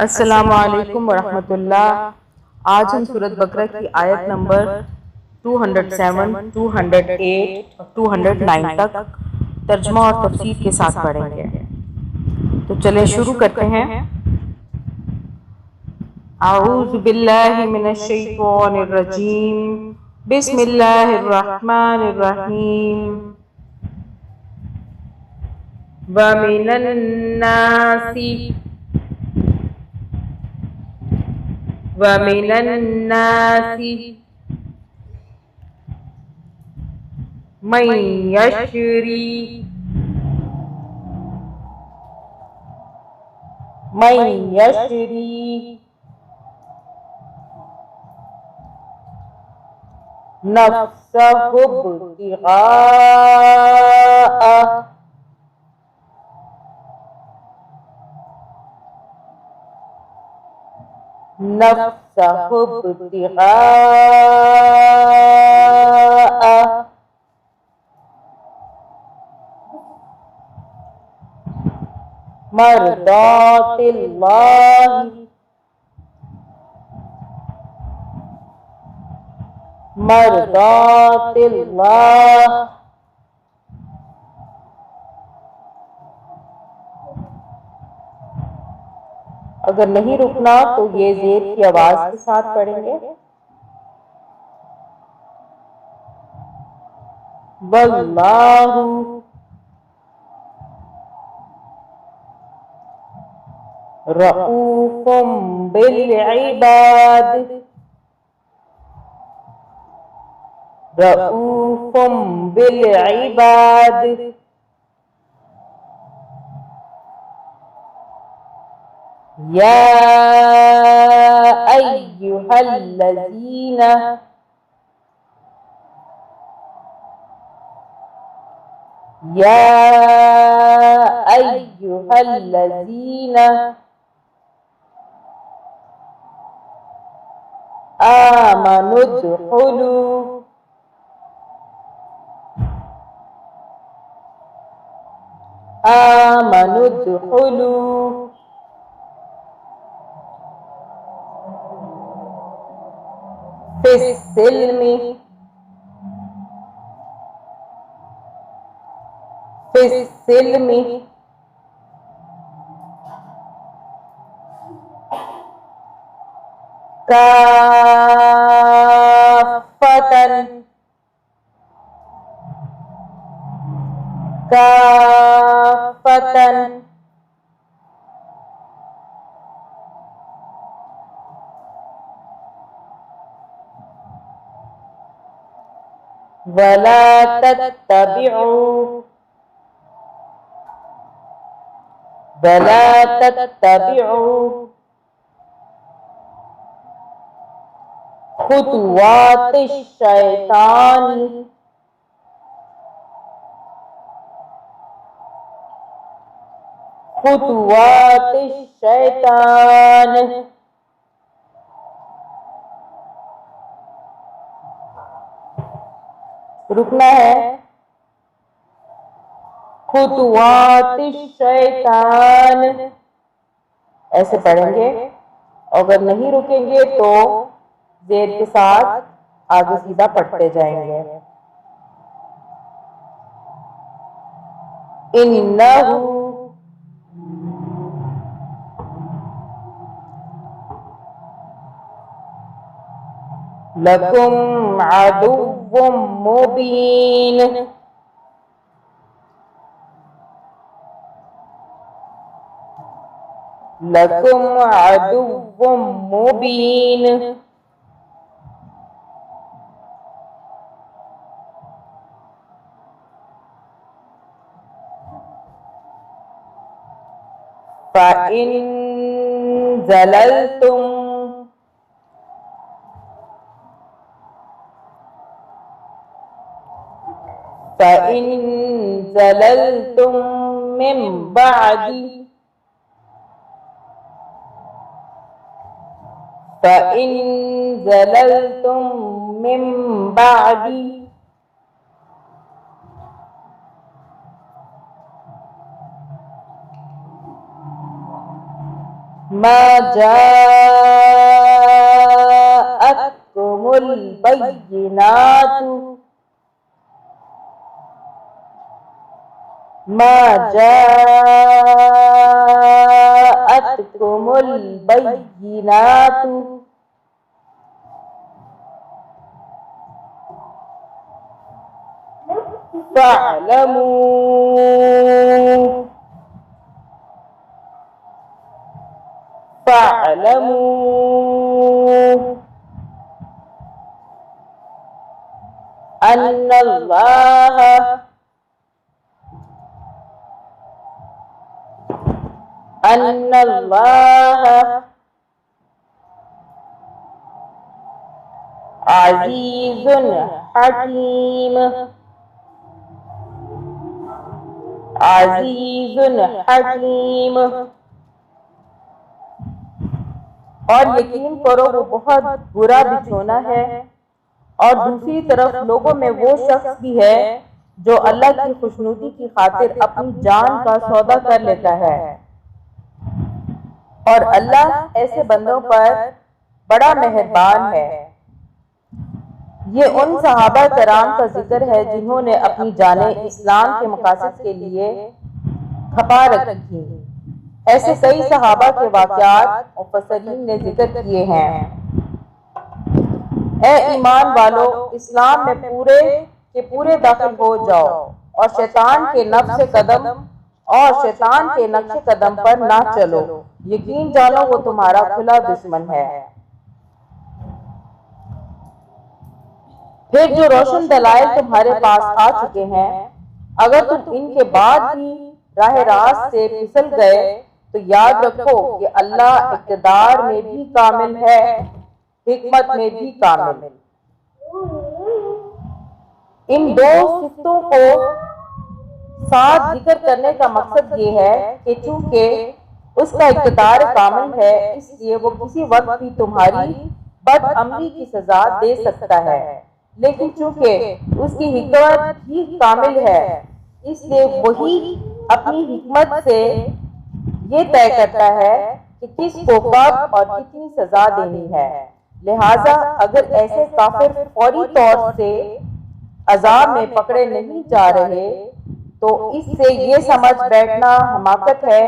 अस्सलामुअलैकुम वरहमतुल्लाह। आज हम सूरत बकरा की आयत नंबर 207, 208 और 209 तक तर्जुमा और तफसीर के साथ पढ़ेंगे। तो चलें शुरू करते हैं। आऊज़ु बिल्लाहि मिनश शैतानिर रजीम, बिस्मिल्लाहिर रहमानिर रहीम। व मिनन नासी मन यशरी नफ्सहु इब्तिगाअ मर्दातिल्लाह। अगर नहीं रुकना तो ये जेर की आवाज के साथ पढ़ेंगे। वल्लाहु रऊफुम बिल इबाद, रऊफुम बिल इबाद। या अय्युहल्लज़ीना या अय्युहल्लज़ीना आमनुद्खुलू फिस्सिल्मी फिस्सिल्मी काफ़तन काफ़तन। वला तत्तबिउ वला तत्तबिउ खुतवातिश शैतानी खुतवातिश शैतान। रुकना है। खुतवातिश शैतान ऐसे पढ़ेंगे। अगर नहीं रुकेंगे तो जेर के साथ आगे सीधा पढ़ते जाएंगे। इन्नहु लकुम अदुव्वुम मुबीन, लकुम अदुव्वुम मुबीन। फ़इन ज़ललतुम फ़इन ज़ललतुम मिन बअदी फ़इन ज़ललतुम मिन बअदी मा जाअतकुमुल बय्यिनातु मा जाअतकुमुल बय्यिनातु फ़अलमू फ़अलमू अन्नल्लाह अज़ीज़ुन हकीम अज़ीज़ुन हकीम। और यकीन करो वो बहुत बुरा बिछोना है। और दूसरी तरफ लोगों में वो शख्स भी है जो अल्लाह की खुशनुदी की खातिर अपनी जान का सौदा कर लेता है। और अल्लाह ऐसे बंदों पर बड़ा मेहरबान है। ये उन सहाबा कराम का जिक्र है जिन्होंने अपनी जानें इस्लाम के मकासद के लिए खपा रखी। ऐसे कई सहाबा के वाक़यात मुफस्सिरीन ने जिक्र किए हैं। ए ईमान वालों, इस्लाम में पूरे के पूरे दाखिल हो जाओ और शैतान के नक्शे कदम पर ना चलो। यकीन जानो वो तुम्हारा खुला दुश्मन है। फिर जो रोशन दलाइल तुम्हारे पास आ चुके हैं, अगर तुम इनके बाद भी राह रास्त से फिसल गए तो याद रखो कि अल्लाह इक़्तिदार में भी कामिल है, हिकमत में भी कामिल। इन दो सिफ़तों को साथ जिक्र करने का मकसद ये है कि चूंकि उसका इक़्तिदार कामिल है, इसलिए वो किसी वक्त भी तुम्हारी बदअमली की सजा दे सकता है। लेकिन चूंकि उसकी हिकमत ही कामिल है, इसलिए वही अपनी हिकमत से ये तय करता है कि किसको कब और कितनी सजा देनी है। लिहाजा अगर ऐसे काफिर फौरी तौर से अजाब में पकड़े नहीं जा रहे तो इससे ये समझ बैठना हमाकत है